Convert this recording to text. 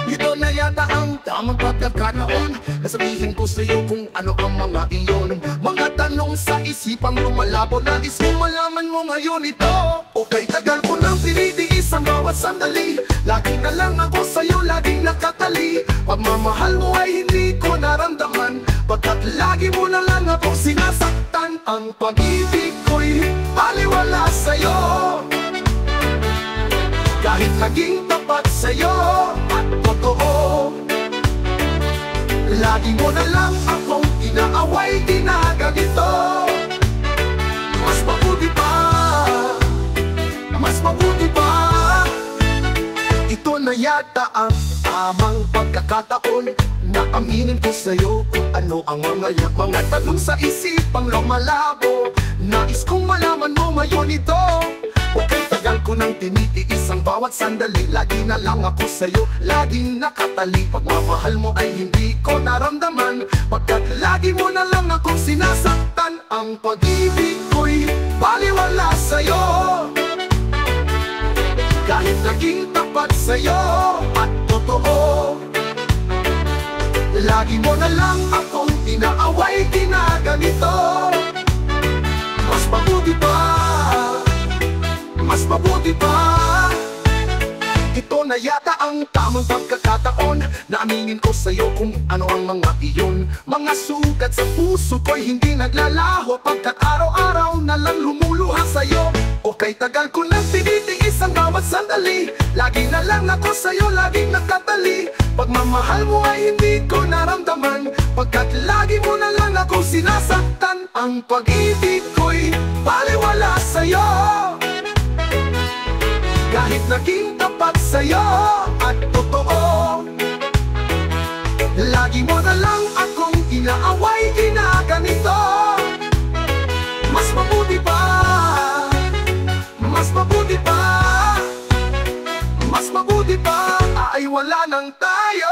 Ito na yata ang tamang pagkakataon na sabihin ko sa'yo kung ano ang mga iyon. Mga tanong sa isipang lumalabo, nais kong malaman mo ngayon ito. Okay, tagal ko nang tinitiis ang bawat sandali. Lagi na lang ako sa'yo, laging nakatali. Pagmamahal mo ay hindi ko naramdaman, pagkat lagi mo na lang ako sinasaktan. Ang pag-ibig ko'y baliwala sa'yo, kahit naging tapat sa'yo at totoo. Lagi mo na lang akong inaaway, ginaganito. Mas mabuti pa, mas mabuti pa. Ito na yata ang tamang pagkakataon na aminin ko sa'yo kung ano ang mga tanong sa isipang lumalabo. Nais kong malaman mo ngayon ito. Okay, tagal ko nang tinitiis ang bawat sandali. Lagi na lang ako sa'yo, laging nakatali. Pagmamahal mo ay hindi ko naramdaman, pagkat lagi mo na lang akong sinasaktan. Ang pag-ibig ko'y baliwala sa'yo, kahit naging tapat sa'yo at totoo. Lagi mo na lang akong inaaway, ginaganito. Mas mabuti pa, mas mabuti pa. Ito na yata ang tamang pagkakataon na aminin ko sa'yo kung ano ang mga iyon. Mga sugat sa puso ko'y hindi naglalaho, pagkat araw-araw na lang lumuluha sa'yo. Okay, tagal ko nang tinitiis ang bawat sandali. Lagi na lang ako sa'yo, laging nakatali. Pagmamahal mo ay hindi ko naramdaman, pagkat lagi mo na lang ako sinasaktan. Ang pag-ibig ko'y baliwala sa'yo, kahit naging tapat sa'yo at totoo. Lagi mo na lang akong inaaway, ginaganito. Mas mabuti pa, mas mabuti pa, mas mabuti pa ay wala nang tayo.